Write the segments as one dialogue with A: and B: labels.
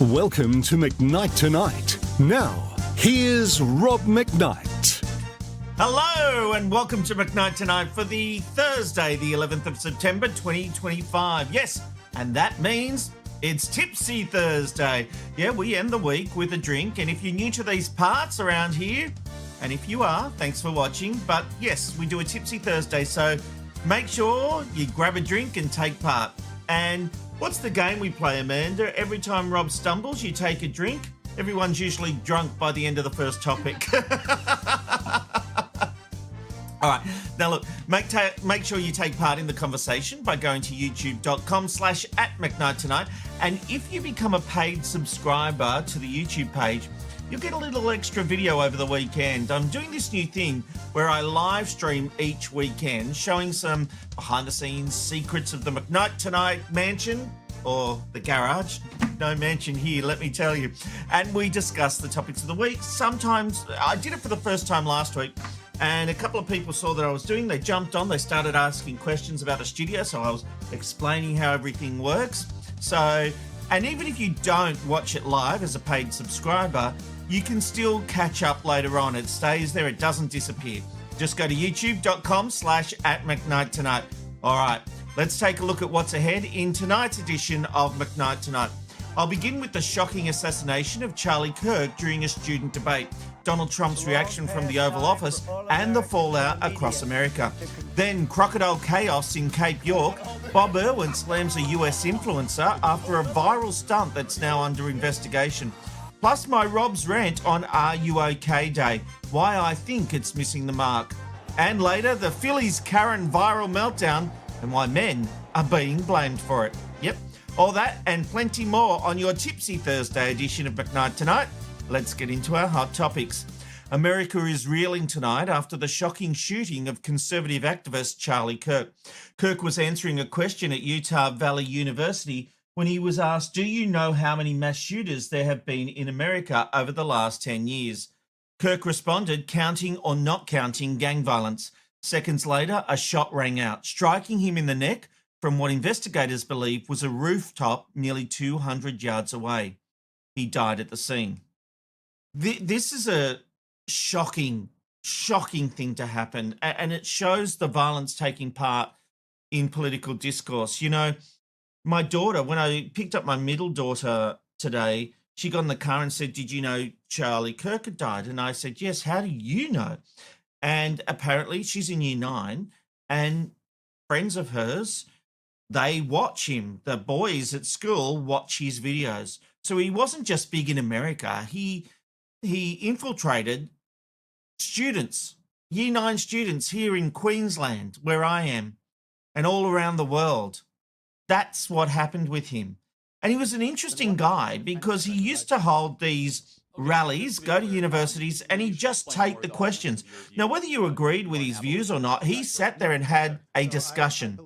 A: Welcome to McKnight Tonight. Now, here's Rob McKnight.
B: Hello and welcome to McKnight Tonight for the Thursday, the 11th of September, 2025. Yes, and that means it's Tipsy Thursday. Yeah, we end the week with a drink, and if you're new to these parts around here, and if you are, thanks for watching. But yes, we do a Tipsy Thursday, so make sure you grab a drink and take part. And what's the game we play, Amanda? Every time Rob stumbles, you take a drink. Everyone's usually drunk by the end of the first topic. All right. Now, look, make sure you take part in the conversation by going to youtube.com/@McKnightTonight. And if you become a paid subscriber to the YouTube page, you'll get a little extra video over the weekend. I'm doing this new thing where I live stream each weekend, showing some behind-the-scenes secrets of the McKnight Tonight mansion, or the garage. No mansion here, let me tell you. And we discuss the topics of the week. Sometimes, I did it for the first time last week, and a couple of people saw that I was doing. They jumped on, they started asking questions about the studio, so I was explaining how everything works. So, and even if you don't watch it live as a paid subscriber, you can still catch up later on. It stays there, it doesn't disappear. Just go to youtube.com/@McKnightTonight. All right, let's take a look at what's ahead in tonight's edition of McKnight Tonight. I'll begin with the shocking assassination of Charlie Kirk during a student debate, Donald Trump's reaction from the Oval Office, and the fallout across America. Then crocodile chaos in Cape York. Bob Irwin slams a US influencer after a viral stunt that's now under investigation. Plus my Rob's rant on RUOK Day, why I think it's missing the mark. And later, the Phillie Karen viral meltdown and why men are being blamed for it. Yep, all that and plenty more on your Tipsy Thursday edition of McKnight Tonight. Let's get into our hot topics. America is reeling tonight after the shocking shooting of conservative activist Charlie Kirk. Kirk was answering a question at Utah Valley University when he was asked, do you know how many mass shooters there have been in America over the last 10 years? Kirk responded, counting or not counting gang violence. Seconds later, a shot rang out, striking him in the neck from what investigators believe was a rooftop nearly 200 yards away. He died at the scene. This is a shocking thing to happen, and it shows the violence taking part in political discourse. You know, my daughter, when I picked up my middle daughter today, she got in the car and said, did you know Charlie Kirk had died? And I said, yes, how do you know? And apparently she's in year 9, and friends of hers, they watch him. The boys at school watch his videos. So he wasn't just big in America. He infiltrated students, year 9 students here in Queensland, where I am, and all around the world. That's what happened with him. And he was an interesting guy because he used to hold these rallies, go to universities, and he'd just take the questions. Now, whether you agreed with his views or not, he sat there and had a discussion.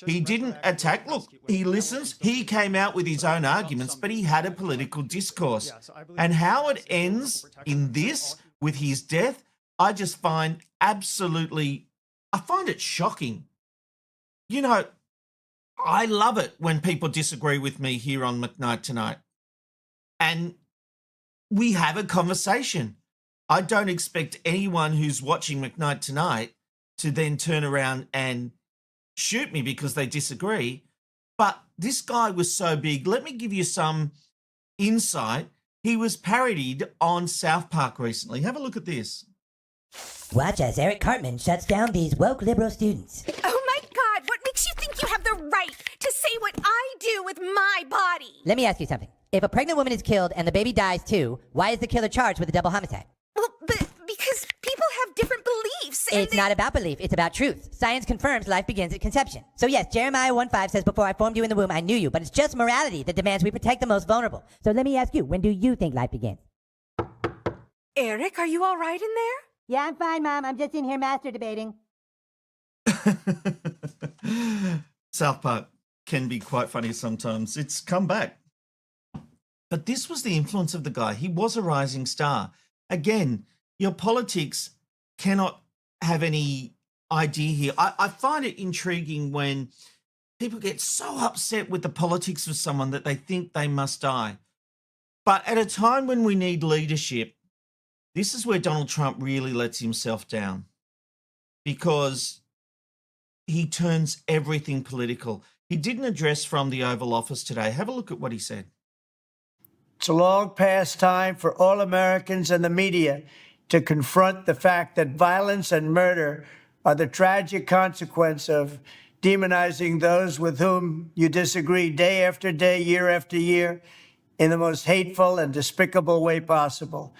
B: He didn't attack. Look, he listens. He came out with his own arguments, but he had a political discourse. And how it ends in this with his death, I just find I find it shocking. You know, I love it when people disagree with me here on McKnight Tonight. And we have a conversation. I don't expect anyone who's watching McKnight Tonight to then turn around and shoot me because they disagree. But this guy was so big. Let me give you some insight. He was parodied on South Park recently. Have a look at this.
C: Watch as Eric Cartman shuts down these woke liberal students.
D: Oh my God, what makes you think you have the right to say what I do with my body?
C: Let me ask you something. If a pregnant woman is killed and the baby dies too, why is the killer charged with a double homicide?
D: Well, because people have different beliefs. And
C: it's not about belief, it's about truth. Science confirms life begins at conception. So yes, Jeremiah 1:5 says, before I formed you in the womb, I knew you. But it's just morality that demands we protect the most vulnerable. So let me ask you, when do you think life begins?
D: Eric, are you all right in there?
C: Yeah, I'm fine, Mom. I'm just in here master debating.
B: South Park can be quite funny sometimes. It's come back. But this was the influence of the guy. He was a rising star. Again, your politics cannot have any idea here. I find it intriguing when people get so upset with the politics of someone that they think they must die. But at a time when we need leadership, this is where Donald Trump really lets himself down, because he turns everything political. He did an address from the Oval Office today. Have a look at what he said.
E: It's a long past time for all Americans and the media to confront the fact that violence and murder are the tragic consequence of demonizing those with whom you disagree day after day, year after year, in the most hateful and despicable way possible.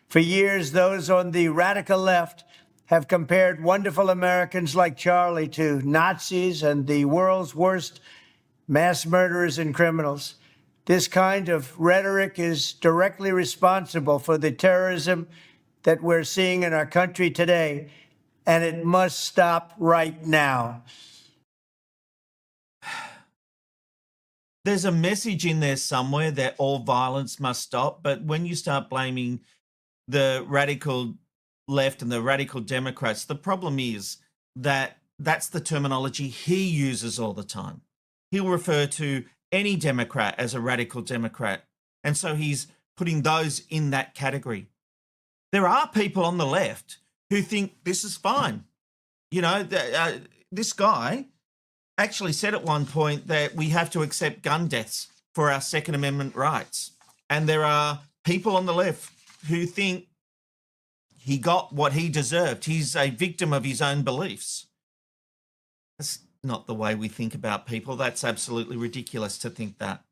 E: For years, those on the radical left have compared wonderful Americans like Charlie to Nazis and the world's worst mass murderers and criminals. This kind of rhetoric is directly responsible for the terrorism that we're seeing in our country today, and it must stop right now.
B: There's a message in there somewhere that all violence must stop, but when you start blaming the radical left and the radical Democrats, the problem is that that's the terminology he uses all the time. He'll refer to any Democrat as a radical Democrat, and so he's putting those in that category. There are people on the left who think this is fine. You know, this guy actually said at one point that we have to accept gun deaths for our Second Amendment rights. And there are people on the left who think he got what he deserved. He's a victim of his own beliefs. That's not the way we think about people. That's absolutely ridiculous to think that.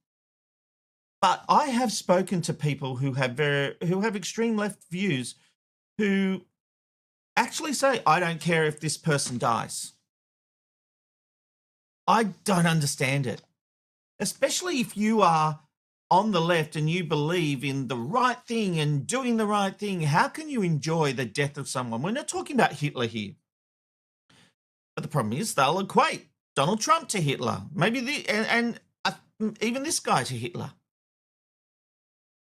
B: But I have spoken to people who have extreme left views who actually say, I don't care if this person dies. I don't understand it, especially if you are on the left and you believe in the right thing and doing the right thing. How can you enjoy the death of someone? We're not talking about Hitler here. But the problem is they'll equate Donald Trump to Hitler, maybe even this guy to Hitler.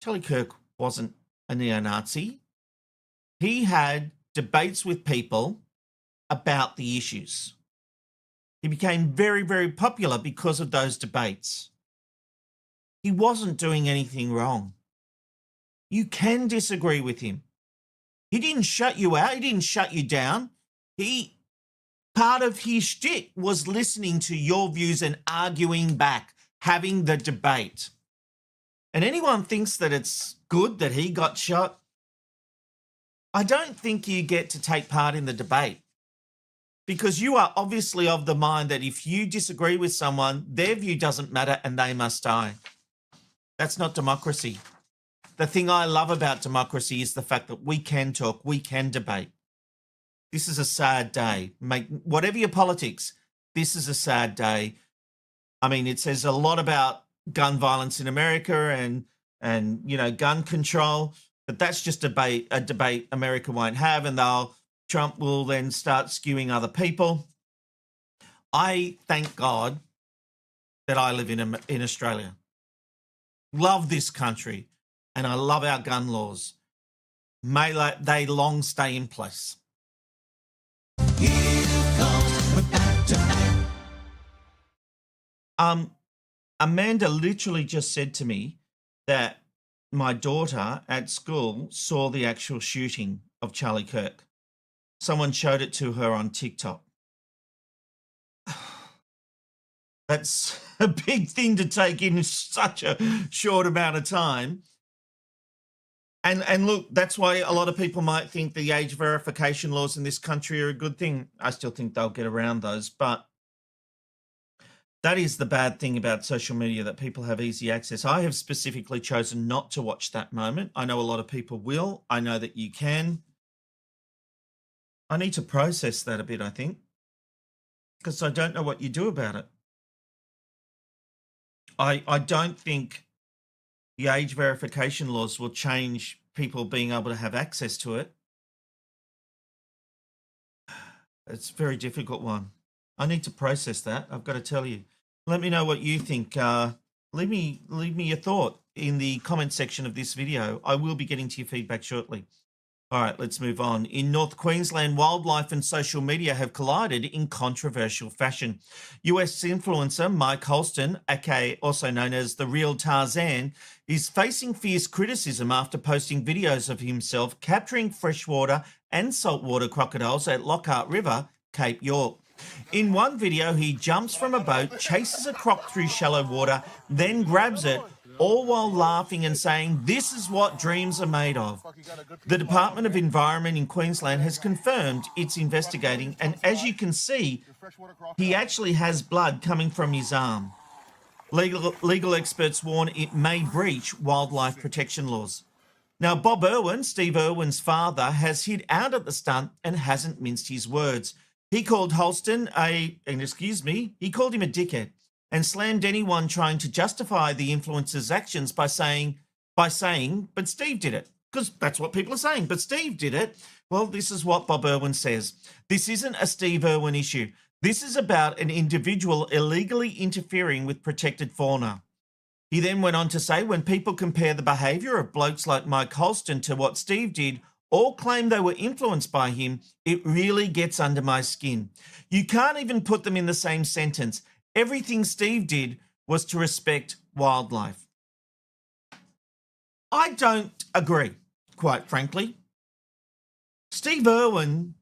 B: Charlie Kirk wasn't a neo-Nazi. He had debates with people about the issues. He became very, very popular because of those debates. He wasn't doing anything wrong. You can disagree with him. He didn't shut you out. He didn't shut you down. Part of his shtick was listening to your views and arguing back, having the debate. And anyone thinks that it's good that he got shot, I don't think you get to take part in the debate, because you are obviously of the mind that if you disagree with someone, their view doesn't matter and they must die. That's not democracy. The thing I love about democracy is the fact that we can talk, we can debate. This is a sad day. Whatever your politics, this is a sad day. I mean, it says a lot about gun violence in America and you know, gun control, but that's just a debate America won't have, and Trump will then start skewing other people. I thank God that I live in Australia. Love this country, and I love our gun laws. May they long stay in place. Amanda literally just said to me that my daughter at school saw the actual shooting of Charlie Kirk. Someone showed it to her on TikTok. That's a big thing to take in such a short amount of time. And look, that's why a lot of people might think the age verification laws in this country are a good thing. I still think they'll get around those, but that is the bad thing about social media, that people have easy access. I have specifically chosen not to watch that moment. I know a lot of people will. I know that you can. I need to process that a bit, I think, because I don't know what you do about it. I don't think the age verification laws will change people being able to have access to it. It's a very difficult one. I need to process that. I've got to tell you. Let me know what you think. Leave me your thought. in the comment section of this video. I will be getting to your feedback shortly. All right, let's move on. In North Queensland, wildlife and social media have collided in controversial fashion. US influencer Mike Holston, aka also known as the Real Tarzan, is facing fierce criticism after posting videos of himself capturing freshwater and saltwater crocodiles at Lockhart River, Cape York. In one video, he jumps from a boat, chases a croc through shallow water, then grabs it, all while laughing and saying, "This is what dreams are made of." The Department of Environment in Queensland has confirmed it's investigating, and as you can see, he actually has blood coming from his arm. Legal experts warn it may breach wildlife protection laws. Now, Bob Irwin, Steve Irwin's father, has hid out at the stunt and hasn't minced his words. He called Holston he called him a dickhead and slammed anyone trying to justify the influencer's actions by saying, but Steve did it. Because that's what people are saying, but Steve did it. Well, this is what Bob Irwin says. This isn't a Steve Irwin issue. This is about an individual illegally interfering with protected fauna. He then went on to say, when people compare the behaviour of blokes like Mike Holston to what Steve did, or claim they were influenced by him, it really gets under my skin. You can't even put them in the same sentence. Everything Steve did was to respect wildlife. I don't agree, quite frankly. Steve Irwin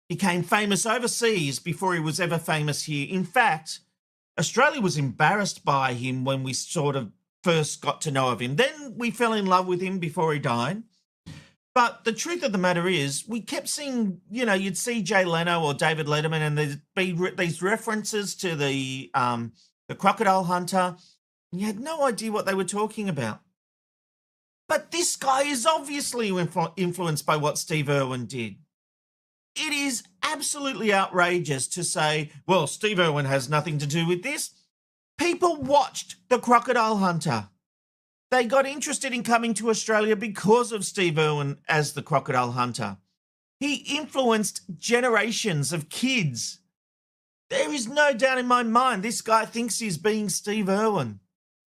B: became famous overseas before he was ever famous here. In fact, Australia was embarrassed by him when we sort of first got to know of him. Then we fell in love with him before he died. But the truth of the matter is, we kept seeing, you'd see Jay Leno or David Letterman, and there'd be these references to the crocodile hunter. And you had no idea what they were talking about. But this guy is obviously influenced by what Steve Irwin did. It is absolutely outrageous to say, well, Steve Irwin has nothing to do with this. People watched The Crocodile Hunter. They got interested in coming to Australia because of Steve Irwin as the crocodile hunter. He influenced generations of kids. There is no doubt in my mind this guy thinks he's being Steve Irwin.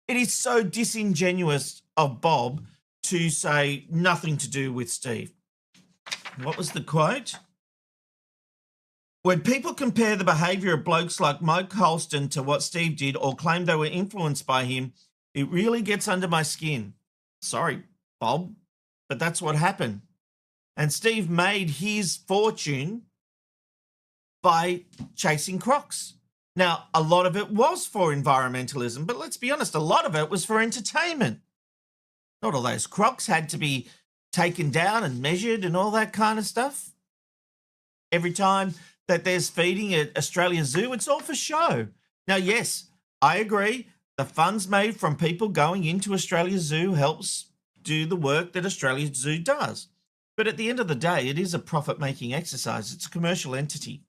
B: It is so disingenuous of Bob to say nothing to do with Steve. What was the quote? When people compare the behaviour of blokes like Mike Holston to what Steve did or claim they were influenced by him, it really gets under my skin. Sorry, Bob, but that's what happened. And Steve made his fortune by chasing crocs. Now, a lot of it was for environmentalism, but let's be honest, a lot of it was for entertainment. Not all those crocs had to be taken down and measured and all that kind of stuff. Every time that there's feeding at Australia Zoo, it's all for show. Now, yes, I agree. The funds made from people going into Australia Zoo helps do the work that Australia Zoo does. But at the end of the day, it is a profit-making exercise. It's a commercial entity.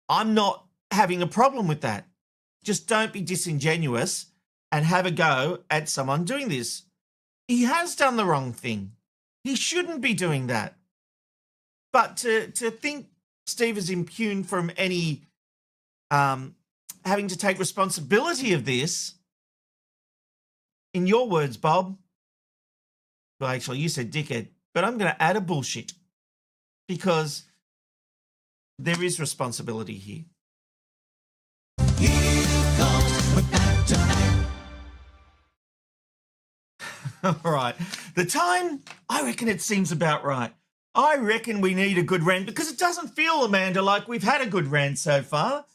B: I'm not having a problem with that. Just don't be disingenuous and have a go at someone doing this. He has done the wrong thing. He shouldn't be doing that. But to think Steve is impugned from any having to take responsibility of this, in your words, Bob, well, actually, you said dickhead, but I'm going to add a bullshit because there is responsibility here. All right. The time, I reckon it seems about right. I reckon we need a good rant because it doesn't feel, Amanda, like we've had a good rant so far.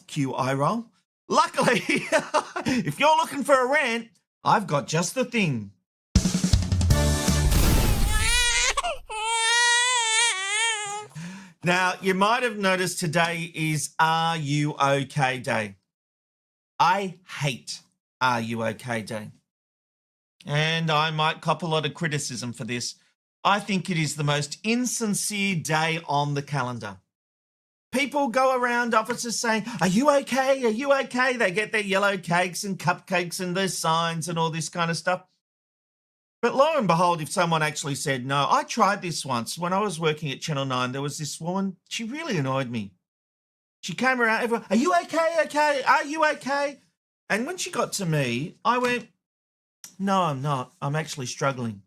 B: Cue eye roll. Luckily, if you're looking for a rant, I've got just the thing. Now, you might have noticed today is RUOK Day. I hate RUOK Day. And I might cop a lot of criticism for this. I think it is the most insincere day on the calendar. People go around offices saying, "Are you okay? Are you okay?" They get their yellow cakes and cupcakes and their signs and all this kind of stuff. But lo and behold, if someone actually said, "No, I tried this once when I was working at Channel 9, there was this woman, she really annoyed me. She came around, everyone, "Are you okay? Okay? Are you okay?" And when she got to me, I went, No, I'm not. I'm actually struggling.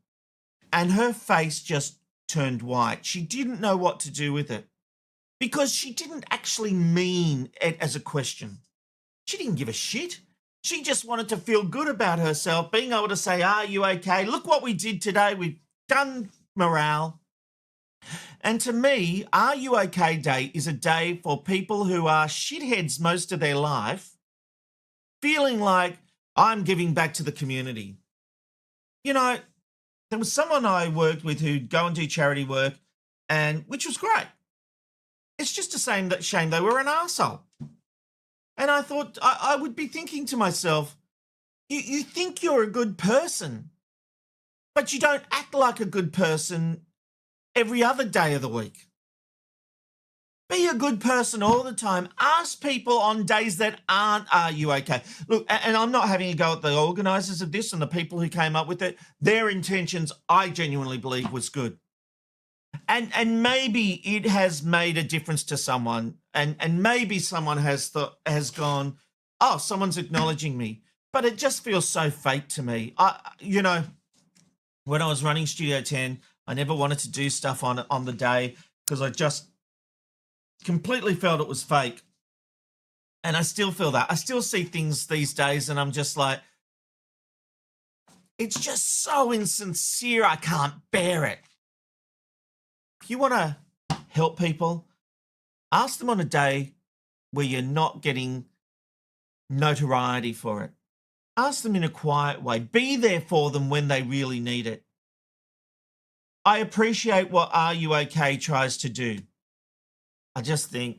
B: And her face just turned white. She didn't know what to do with it because she didn't actually mean it as a question. She didn't give a shit. She just wanted to feel good about herself, being able to say, are you okay? Look what we did today. We've done morale. And to me, Are You OK Day is a day for people who are shitheads most of their life, feeling like I'm giving back to the community. You know, there was someone I worked with who'd go and do charity work, and which was great. It's just a shame they were an arsehole. And I thought I would be thinking to myself, you think you're a good person, but you don't act like a good person every other day of the week. Be a good person all the time. Ask people on days that aren't, are you okay? Look, and I'm not having a go at the organisers of this and the people who came up with it. Their intentions, I genuinely believe, was good. And maybe it has made a difference to someone. And maybe someone has gone, oh, someone's acknowledging me. But it just feels so fake to me. When I was running Studio 10, I never wanted to do stuff on the day because I just completely felt it was fake. And I still feel that. I still see things these days and I'm just like, it's just so insincere. I can't bear it. If you want to help people, ask them on a day where you're not getting notoriety for it. Ask them in a quiet way. Be there for them when they really need it. I appreciate what Are You OK tries to do. I just think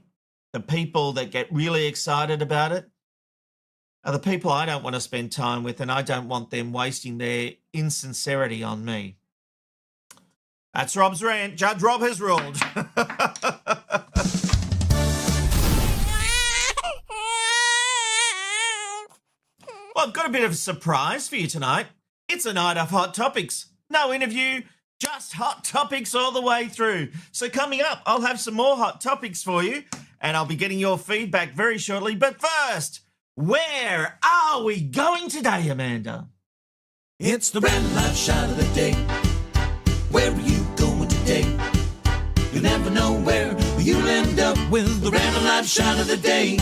B: the people that get really excited about it are the people I don't want to spend time with, and I don't want them wasting their insincerity on me. That's Rob's rant. Judge Rob has ruled. Well, I've got a bit of a surprise for you tonight. It's a night of hot topics. No interview, just hot topics all the way through. So coming up, I'll have some more hot topics for you, and I'll be getting your feedback very shortly. But first, where are we going today, Amanda?
F: It's the Random Life Shot of the Day. Where are you going today? You never know where you'll end up with the Random Life Shot of the Day.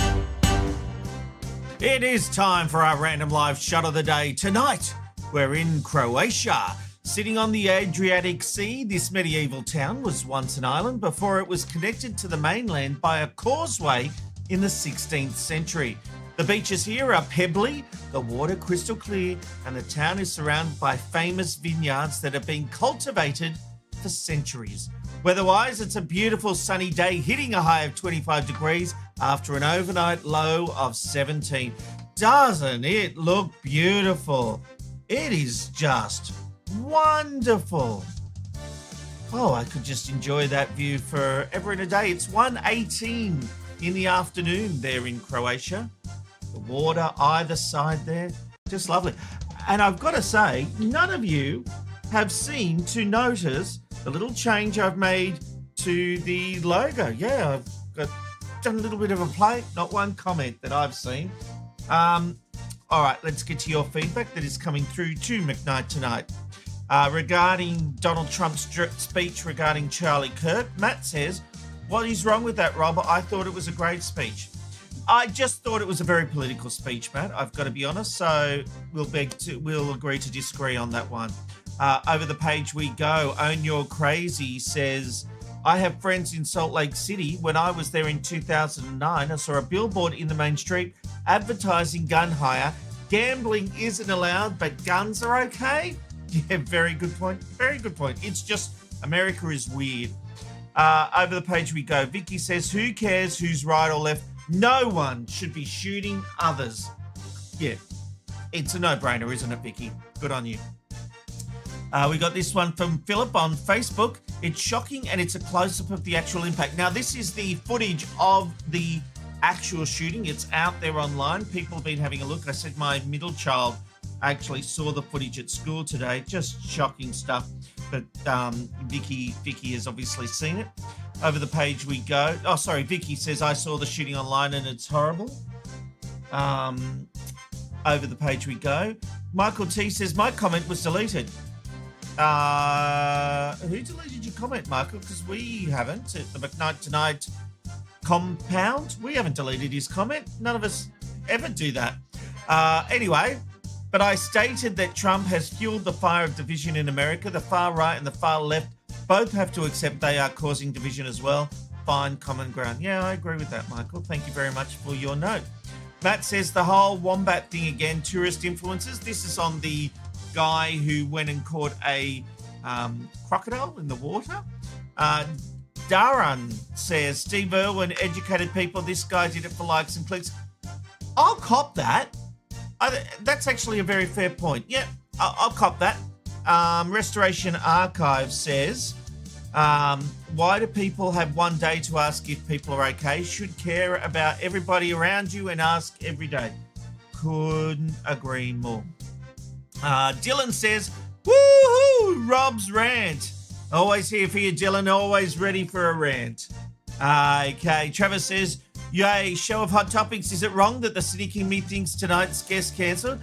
B: It is time for our Random Life Shot of the Day. Tonight, we're in Croatia. Sitting on the Adriatic Sea, this medieval town was once an island before it was connected to the mainland by a causeway in the 16th century. The beaches here are pebbly, the water crystal clear, and the town is surrounded by famous vineyards that have been cultivated for centuries. Weather-wise, it's a beautiful sunny day, hitting a high of 25 degrees after an overnight low of 17. Doesn't it look beautiful? It is just wonderful. Oh, I could just enjoy that view forever and a day. It's 1:18 in the afternoon there in Croatia. The water either side there, just lovely. And I've got to say, none of you have seemed to notice the little change I've made to the logo. Yeah, I've done a little bit of a play, not one comment that I've seen. All right, let's get to your feedback that is coming through to McKnight tonight. Regarding Donald Trump's speech regarding Charlie Kirk, Matt says, what is wrong with that, Rob? I thought it was a great speech. I just thought it was a very political speech, Matt. I've got to be honest. So we'll agree to disagree on that one. Over the page we go. Own Your Crazy says, I have friends in Salt Lake City. When I was there in 2009, I saw a billboard in the main street advertising gun hire. Gambling isn't allowed, but guns are okay. Yeah, very good point. Very good point. It's just America is weird. Over the page we go. Vicky says, who cares who's right or left? No one should be shooting others. Yeah, it's a no-brainer, isn't it, Vicky? Good on you. We got this one from Philip on Facebook. It's shocking and it's a close-up of the actual impact. Now, this is the footage of the actual shooting. It's out there online. People have been having a look. I said my middle child actually saw the footage at school today. Just shocking stuff. But Vicky has obviously seen it. Over the page we go. Oh, sorry. Vicky says, I saw the shooting online and it's horrible. Over the page we go. Michael T says, my comment was deleted. Who deleted your comment, Michael? Because we haven't. At the McKnight Tonight compound, we haven't deleted his comment. None of us ever do that. Anyway, but I stated that Trump has fueled the fire of division in America. The far right and the far left both have to accept they are causing division as well. Find common ground. Yeah, I agree with that, Michael. Thank you very much for your note. Matt says the whole wombat thing again, tourist influences. This is on the guy who went and caught a crocodile in the water. Darren says, Steve Irwin educated people. This guy did it for likes and clicks. I'll cop that. That's actually a very fair point. Yeah, I'll cop that. Restoration Archive says, why do people have one day to ask if people are okay? Should care about everybody around you and ask every day. Couldn't agree more. Dylan says, woohoo, Rob's rant. Always here for you, Dylan. Always ready for a rant. Okay, Trevor says, yay, show of hot topics. Is it wrong that the cynic in me thinks tonight's guest cancelled?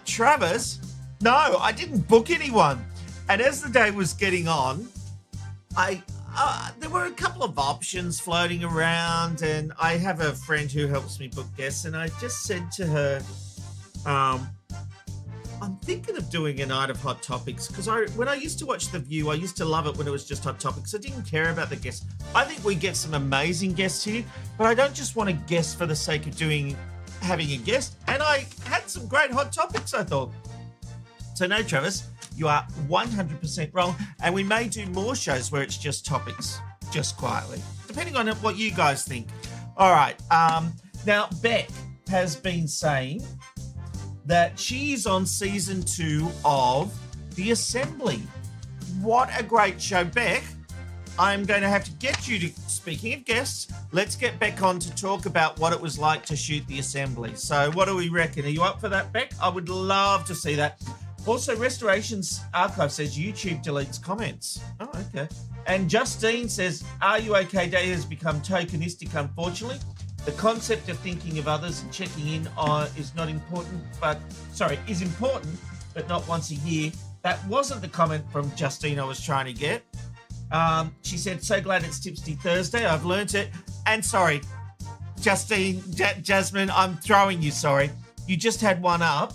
B: Travis, no, I didn't book anyone. And as the day was getting on, there were a couple of options floating around, and I have a friend who helps me book guests, and I just said to her, I'm thinking of doing a night of hot topics, because when I used to watch The View, I used to love it when it was just hot topics. I didn't care about the guests. I think we get some amazing guests here, but I don't just want a guest for the sake of having a guest. And I had some great hot topics, I thought. So no, Travis, you are 100% wrong, and we may do more shows where it's just topics, just quietly, depending on what you guys think. All right. Now, Beck has been saying that she's on season 2 of The Assembly. What a great show, Beck. I'm going to have to get you to, speaking of guests, let's get Beck on to talk about what it was like to shoot The Assembly. So what do we reckon? Are you up for that, Beck? I would love to see that. Also, Restorations Archive says YouTube deletes comments. Oh, okay. And Justine says, Are You OK Day has become tokenistic, unfortunately. The concept of thinking of others and checking in is important, but not once a year. That wasn't the comment from Justine I was trying to get. She said, so glad it's Tipsy Thursday. I've learnt it. And sorry, Justine, Jasmine, I'm throwing you, sorry. You just had one up.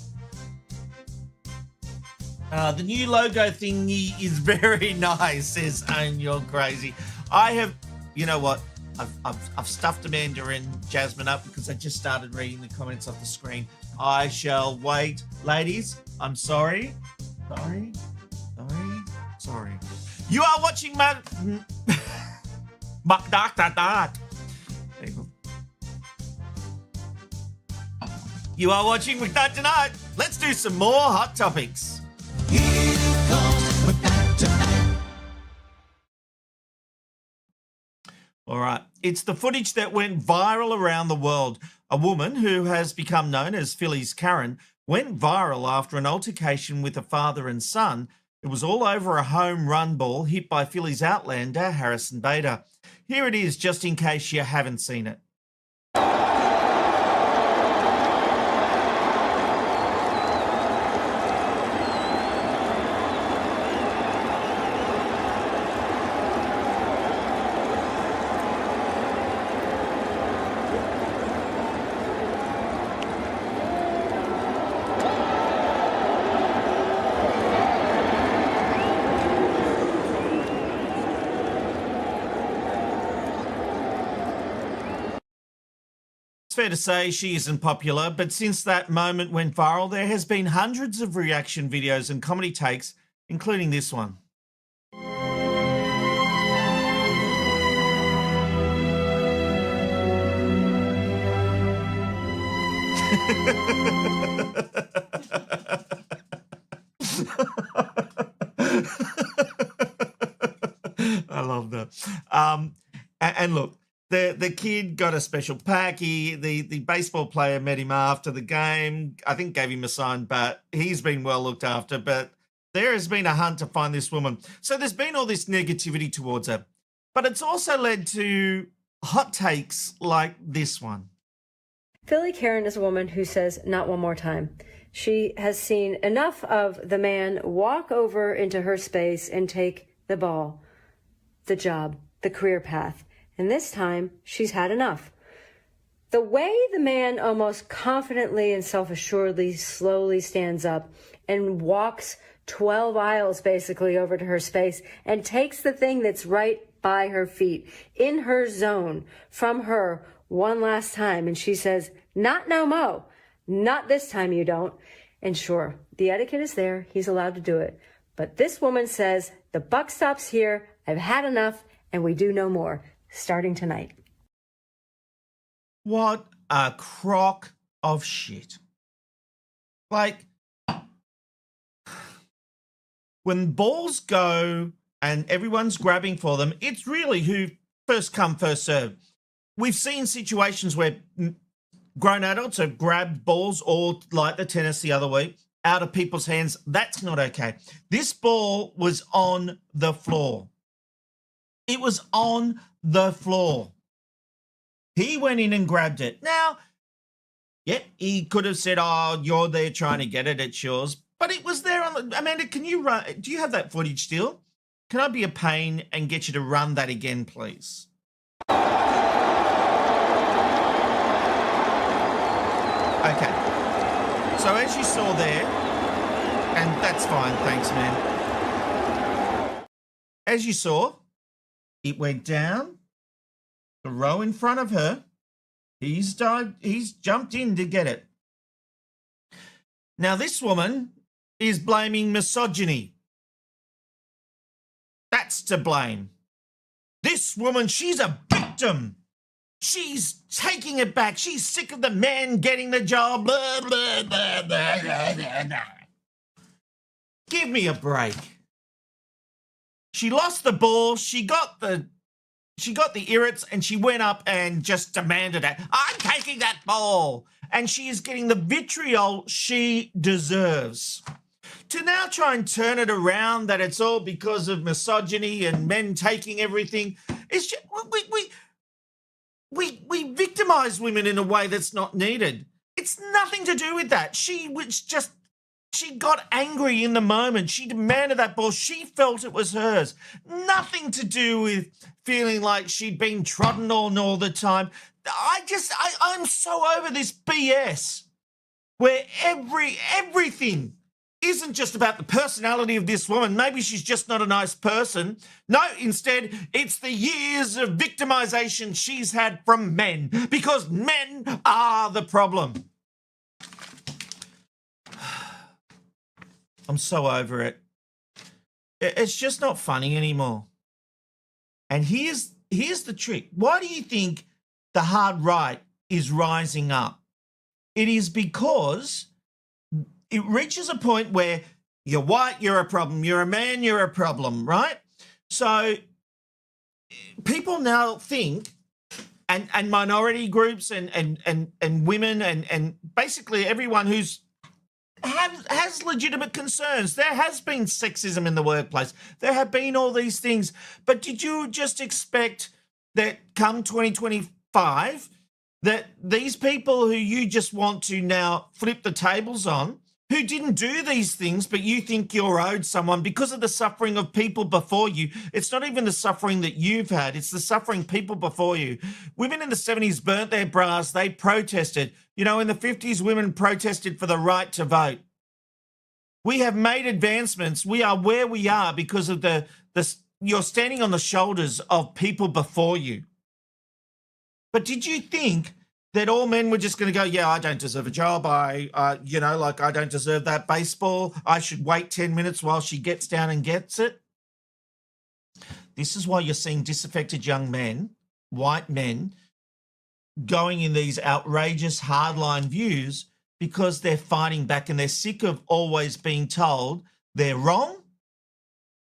B: The new logo thingy is very nice, says Owen, you're crazy. You know what? I've stuffed Amanda and Jasmine up because I just started reading the comments off the screen. I shall wait. Ladies, I'm sorry. Sorry. You are watching You are watching McKnight Tonight. Let's do some more hot topics.
F: Here comes McKnight Tonight.
B: All right. It's the footage that went viral around the world. A woman who has become known as Phillie Karen went viral after an altercation with a father and son. It was all over a home run ball hit by Phillies outlander Harrison Bader. Here it is, just in case you haven't seen it. Fair to say she isn't popular, but since that moment went viral, there has been hundreds of reaction videos and comedy takes, including this one. I love that. And look, the kid got a special pack. The baseball player met him after the game. I think gave him a signed bat. He's been well looked after, but there has been a hunt to find this woman. So there's been all this negativity towards her, but it's also led to hot takes like this one.
G: Phillie Karen is a woman who says, not one more time. She has seen enough of the man walk over into her space and take the ball, the job, the career path. And this time, she's had enough. The way the man almost confidently and self-assuredly slowly stands up and walks 12 aisles basically over to her space and takes the thing that's right by her feet in her zone from her one last time. And she says, "Not no mo. Not this time you don't." And sure, the etiquette is there. He's allowed to do it. But this woman says, the buck stops here. I've had enough, and we do no more, starting tonight.
B: What a crock of shit. Like, when balls go and everyone's grabbing for them, it's really who first come, first serve. We've seen situations where grown adults have grabbed balls, or like the tennis the other week, out of people's hands. That's not okay. This ball was on the floor. It was on the floor. He went in and grabbed it. Now, yeah, he could have said, "Oh, you're there trying to get it, it's yours." But it was there on the... Amanda, can you run... Do you have that footage still? Can I be a pain and get you to run that again, please? Okay. So as you saw there, and that's fine, thanks, man. As you saw, it went down the row in front of her. He's jumped in to get it. Now, this woman is blaming misogyny. That's to blame. This woman, she's a victim. She's taking it back. She's sick of the man getting the job. Blah, blah, blah, blah, blah, blah, blah. Give me a break. She lost the ball. She got the irrits, and she went up and just demanded it. "I'm taking that ball." And she is getting the vitriol she deserves. To now try and turn it around that it's all because of misogyny and men taking everything, it's just, we victimize women in a way that's not needed. It's nothing to do with that. She got angry in the moment. She demanded that ball. She felt it was hers. Nothing to do with feeling like she'd been trodden on all the time. I'm so over this BS where everything isn't just about the personality of this woman. Maybe she's just not a nice person. No, instead, it's the years of victimization she's had from men, because men are the problem. I'm so over it. It's just not funny anymore. And here's the trick. Why do you think the hard right is rising up? It is because it reaches a point where you're white, you're a problem. You're a man, you're a problem, right? So people now think, and minority groups and women and basically everyone who's has legitimate concerns. There has been sexism in the workplace. There have been all these things. But did you just expect that come 2025 that these people who you just want to now flip the tables on, who didn't do these things, but you think you're owed someone because of the suffering of people before you? It's not even the suffering that you've had. It's the suffering people before you. Women in the 70s burnt their bras. They protested. You know, in the 50s, women protested for the right to vote. We have made advancements. We are where we are because of you're standing on the shoulders of people before you. But did you think that all men were just going to go, "Yeah, I don't deserve a job. I don't deserve that baseball. I should wait 10 minutes while she gets down and gets it"? This is why you're seeing disaffected young men, white men, going in these outrageous hardline views because they're fighting back and they're sick of always being told they're wrong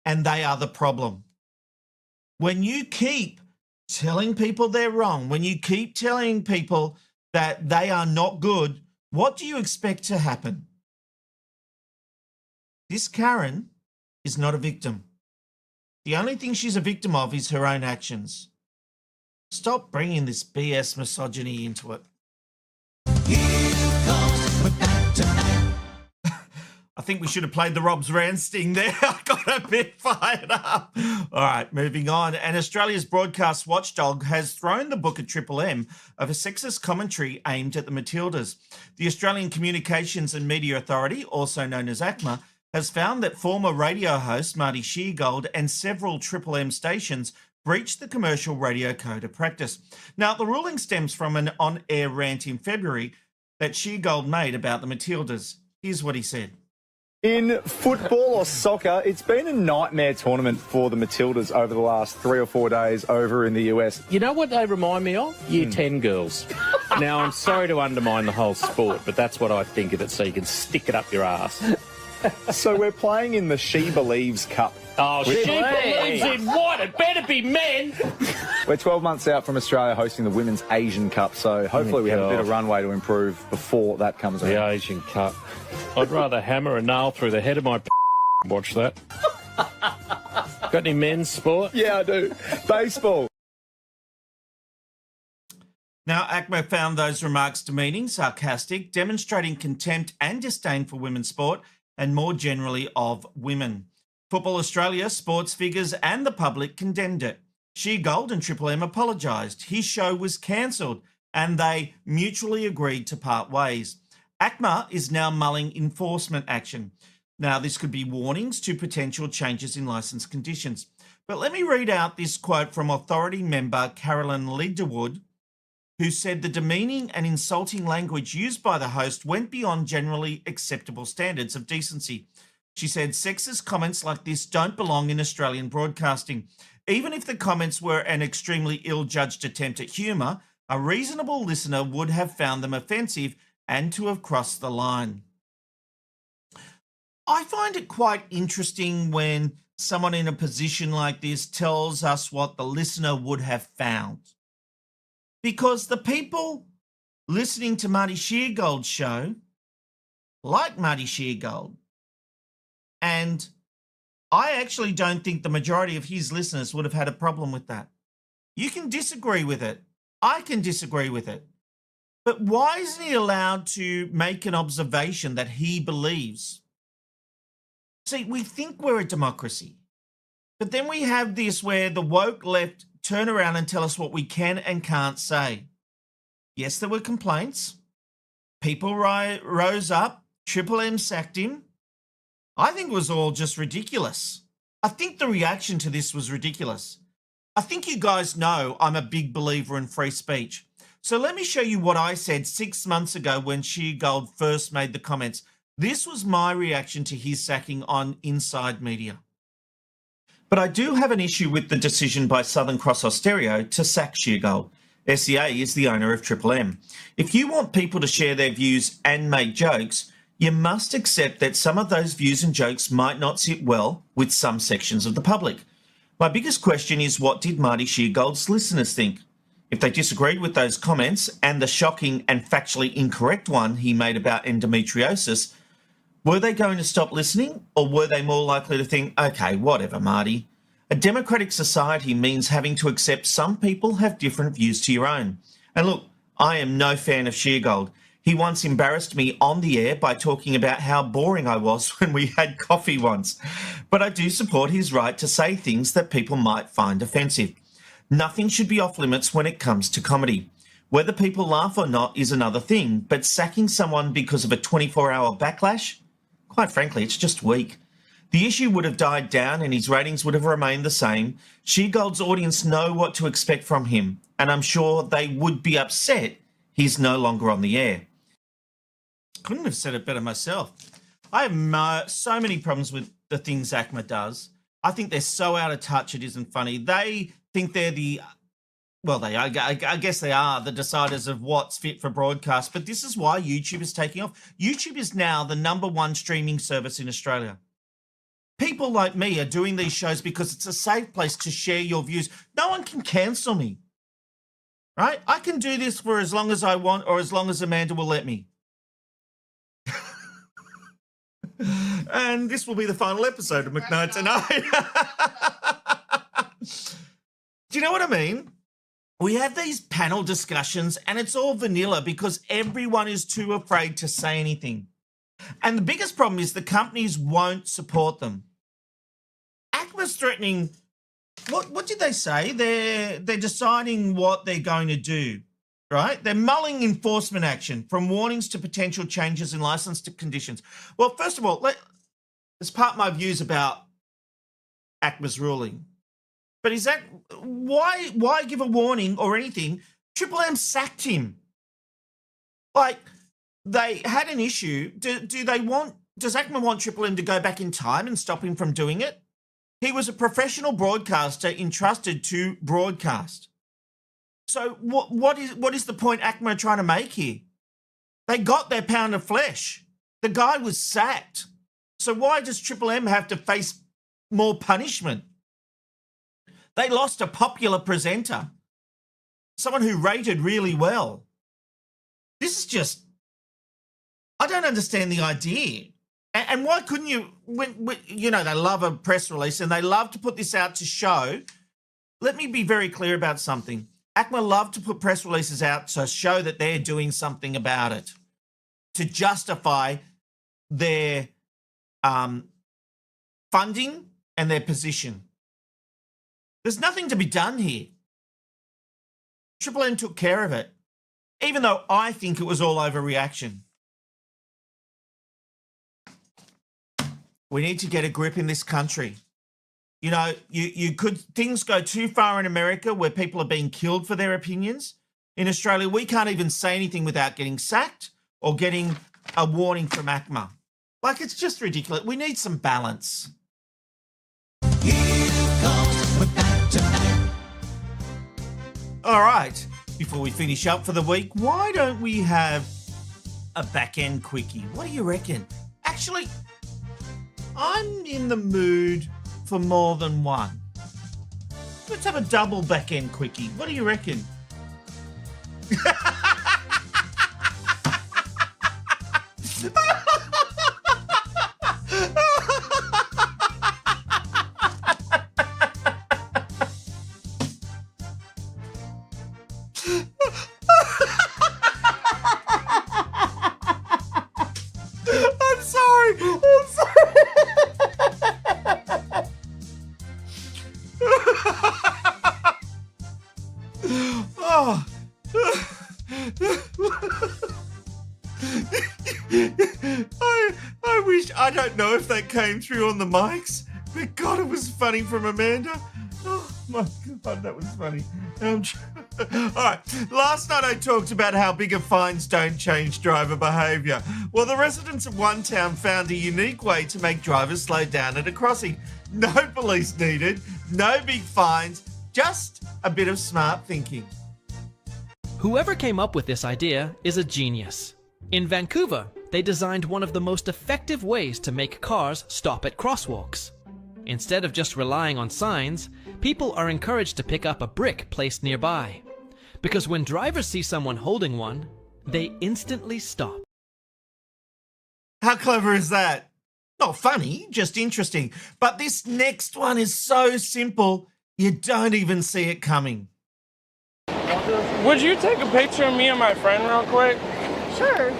B: and they are the problem. When you keep telling people they're wrong, when you keep telling people that they are not good, what do you expect to happen? This Karen is not a victim. The only thing she's a victim of is her own actions. Stop bringing this BS misogyny into it.
F: Here comes McKnight tonight.
B: I think we should have played the Rob's Rand sting there. I got a bit fired up. All right, moving on. And Australia's broadcast watchdog has thrown the book at Triple M of a sexist commentary aimed at the Matildas. The Australian Communications and Media Authority, also known as ACMA, has found that former radio host Marty Sheargold and several Triple M stations breached the commercial radio code of practice. Now, the ruling stems from an on-air rant in February that Sheargold made about the Matildas. Here's what he said.
H: In football or soccer, it's been a nightmare tournament for the Matildas over the last 3 or 4 days over in the US.
I: You know what they remind me of? Year 10 girls. Now, I'm sorry to undermine the whole sport, but that's what I think of it, so you can stick it up your ass.
H: So we're playing in the She Believes Cup.
I: Oh, she believes in what? It better be men.
H: We're 12 months out from Australia hosting the Women's Asian Cup, so hopefully we have a bit of runway to improve before that comes around.
I: The Asian Cup. I'd rather hammer a nail through the head of my watch that. Got any men's sport?
H: Yeah, I do. Baseball.
B: Now, ACMA found those remarks demeaning, sarcastic, demonstrating contempt and disdain for women's sport, and more generally of women. Football Australia, sports figures and the public condemned it. Sheargold and Triple M apologised. His show was cancelled and they mutually agreed to part ways. ACMA is now mulling enforcement action. Now, this could be warnings to potential changes in licence conditions. But let me read out this quote from Authority member Carolyn Leaderwood, who said the demeaning and insulting language used by the host went beyond generally acceptable standards of decency. She said sexist comments like this don't belong in Australian broadcasting. Even if the comments were an extremely ill-judged attempt at humour, a reasonable listener would have found them offensive and to have crossed the line. I find it quite interesting when someone in a position like this tells us what the listener would have found. Because the people listening to Marty Sheargold's show like Marty Sheargold. And I actually don't think the majority of his listeners would have had a problem with that. You can disagree with it. I can disagree with it. But why isn't he allowed to make an observation that he believes? See, we think we're a democracy. But then we have this where the woke left turn around and tell us what we can and can't say. Yes, there were complaints. People rose up. Triple M sacked him. I think it was all just ridiculous. I think the reaction to this was ridiculous. I think you guys know I'm a big believer in free speech. So let me show you what I said 6 months ago when Sheargold first made the comments. This was my reaction to his sacking on Inside Media. But I do have an issue with the decision by Southern Cross Austereo to sack Sheargold. SCA is the owner of Triple M. If you want people to share their views and make jokes, you must accept that some of those views and jokes might not sit well with some sections of the public. My biggest question is, what did Marty Sheargold's listeners think? If they disagreed with those comments and the shocking and factually incorrect one he made about endometriosis, were they going to stop listening, or were they more likely to think, okay, whatever, Marty? A democratic society means having to accept some people have different views to your own. And look, I am no fan of Sheargold. He once embarrassed me on the air by talking about how boring I was when we had coffee once. But I do support his right to say things that people might find offensive. Nothing should be off limits when it comes to comedy. Whether people laugh or not is another thing, but sacking someone because of a 24-hour backlash? Quite frankly, it's just weak. The issue would have died down and his ratings would have remained the same. Sheargold's audience know what to expect from him, and I'm sure they would be upset he's no longer on the air. Couldn't have said it better myself. I have so many problems with the things ACMA does. I think they're so out of touch it isn't funny. They think they're I guess they are the deciders of what's fit for broadcast, but this is why YouTube is taking off. YouTube is now the #1 streaming service in Australia. People like me are doing these shows because it's a safe place to share your views. No one can cancel me, right? I can do this for as long as I want or as long as Amanda will let me. And this will be the final episode of McKnight Tonight. Do you know what I mean? We have these panel discussions and it's all vanilla because everyone is too afraid to say anything. And the biggest problem is the companies won't support them. ACMA's threatening, what did they say? They're deciding what they're going to do, right? They're mulling enforcement action from warnings to potential changes in license to conditions. Well, first of all, let's part my views about ACMA's ruling. But is that, why give a warning or anything? Triple M sacked him. Like, they had an issue. Does ACMA want Triple M to go back in time and stop him from doing it? He was a professional broadcaster entrusted to broadcast. So what is the point ACMA are trying to make here? They got their pound of flesh. The guy was sacked. So why does Triple M have to face more punishment? They lost a popular presenter, someone who rated really well. This is just, I don't understand the idea. And why couldn't you, when they love a press release and they love to put this out to show. Let me be very clear about something. ACMA love to put press releases out to show that they're doing something about it, to justify their funding and their position. There's nothing to be done here. Triple M took care of it, even though I think it was all overreaction. We need to get a grip in this country. You know, things go too far in America where people are being killed for their opinions. In Australia, we can't even say anything without getting sacked or getting a warning from ACMA. Like, it's just ridiculous. We need some balance. All right, before we finish up for the week, why don't we have a back-end quickie? What do you reckon? Actually, I'm in the mood for more than one. Let's have a double back-end quickie. What do you reckon? I don't know if that came through on the mics, but God, it was funny from Amanda. Oh my God, that was funny. All right, last night I talked about how bigger fines don't change driver behaviour. Well, the residents of one town found a unique way to make drivers slow down at a crossing. No police needed, no big fines, just a bit of smart thinking.
J: Whoever came up with this idea is a genius. In Vancouver, they designed one of the most effective ways to make cars stop at crosswalks. Instead of just relying on signs, people are encouraged to pick up a brick placed nearby. Because when drivers see someone holding one, they instantly stop.
B: How clever is that? Not funny, just interesting. But this next one is so simple, you don't even see it coming.
K: Would you take a picture of me and my friend real quick?
D: Sure.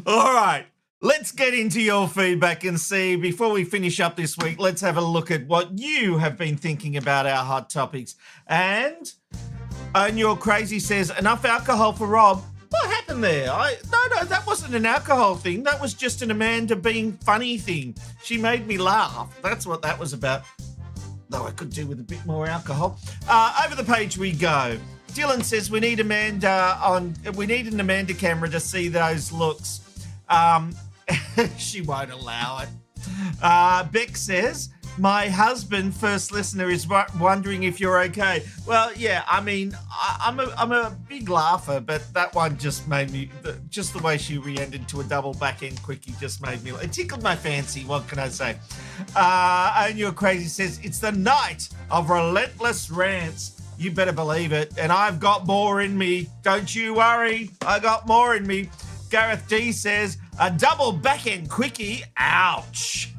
B: All right, let's get into your feedback and see, before we finish up this week, let's have a look at what you have been thinking about our hot topics. And Your Crazy says, enough alcohol for Rob. What happened there? No, that wasn't an alcohol thing. That was just an Amanda being funny thing. She made me laugh. That's what that was about. Though I could do with a bit more alcohol. Over the page we go. Dylan says we need an Amanda camera to see those looks. She won't allow it. Beck says, my husband, first listener, is wondering if you're okay. Well, yeah, I mean, I'm a big laugher, but that one just made me, just the way she reacted to a double back-end quickie just made me, it tickled my fancy, what can I say? And Your Crazy says, it's the night of relentless rants. You better believe it. And I've got more in me. Don't you worry. I got more in me. Gareth D says, a double back-end quickie. Ouch.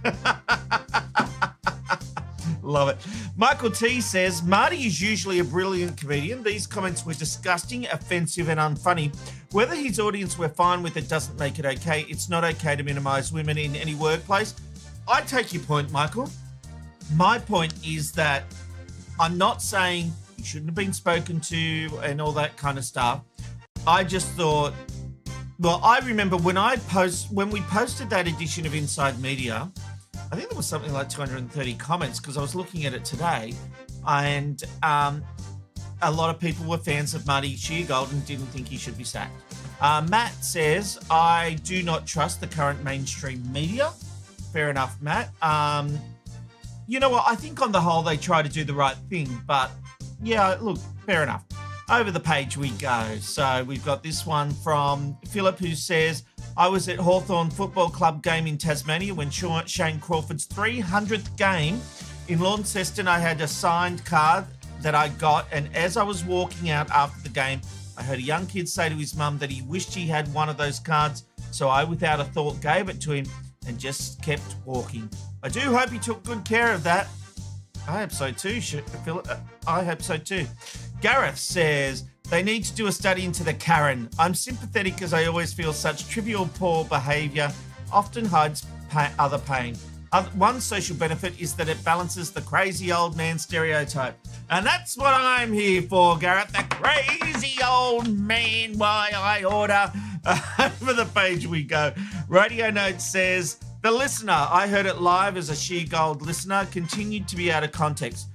B: Love it. Michael T says, Marty is usually a brilliant comedian. These comments were disgusting, offensive and unfunny. Whether his audience were fine with it doesn't make it okay. It's not okay to minimise women in any workplace. I take your point, Michael. My point is that I'm not saying you shouldn't have been spoken to and all that kind of stuff. I just thought, well, I remember when we posted that edition of Inside Media, I think there was something like 230 comments because I was looking at it today, and a lot of people were fans of Marty Sheargold and didn't think he should be sacked. Matt says, I do not trust the current mainstream media. Fair enough, Matt. You know what? I think on the whole they try to do the right thing, but yeah, look, fair enough. Over the page we go. So we've got this one from Philip who says, I was at Hawthorn Football Club game in Tasmania when Shane Crawford's 300th game in Launceston. I had a signed card that I got, and as I was walking out after the game, I heard a young kid say to his mum that he wished he had one of those cards, so I, without a thought, gave it to him and just kept walking. I do hope he took good care of that. I hope so too, Philip. I hope so too. Gareth says, they need to do a study into the Karen. I'm sympathetic as I always feel such trivial poor behaviour often hides other pain. One social benefit is that it balances the crazy old man stereotype. And that's what I'm here for, Gareth. The crazy old man, why I order. Over the page we go. Radio Note says, the listener, I heard it live as a Sheargold listener, continued to be out of context.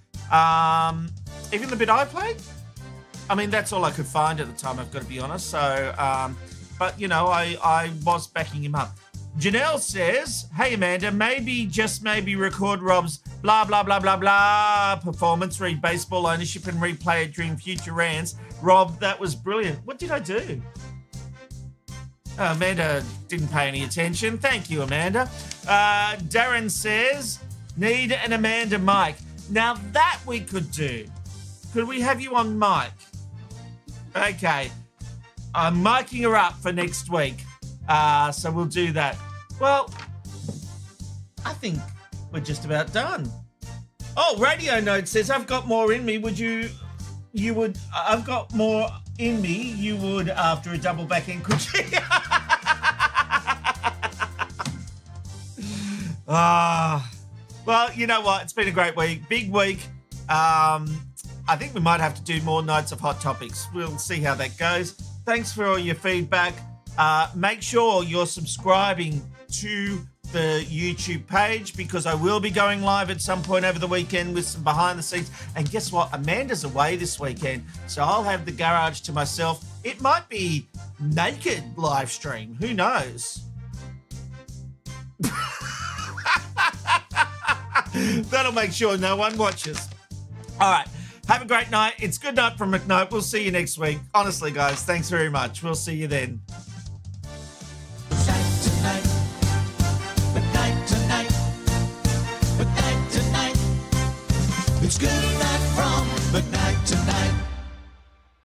B: Even the bit I played? I mean, that's all I could find at the time, I've got to be honest. So, but, you know, I was backing him up. Janelle says, hey, Amanda, just maybe record Rob's blah, blah, blah, blah, blah performance, read baseball ownership and replay it during future rants. Rob, that was brilliant. What did I do? Amanda didn't pay any attention. Thank you, Amanda. Darren says, need an Amanda mic. Now that we could do. Could we have you on mic? Okay. I'm miking her up for next week. So we'll do that. Well, I think we're just about done. Oh, Radio Note says, I've got more in me. I've got more in me. You would after a double back end, could you? Well, you know what? It's been a great week. Big week. I think we might have to do more nights of hot topics. We'll see how that goes. Thanks for all your feedback. Make sure you're subscribing to the YouTube page because I will be going live at some point over the weekend with some behind the scenes. And guess what? Amanda's away this weekend, so I'll have the garage to myself. It might be naked live stream. Who knows? That'll make sure no one watches. All right. Have a great night. It's good night from McKnight. We'll see you next week. Honestly, guys, thanks very much. We'll see you then.
F: It's good night from McKnight tonight.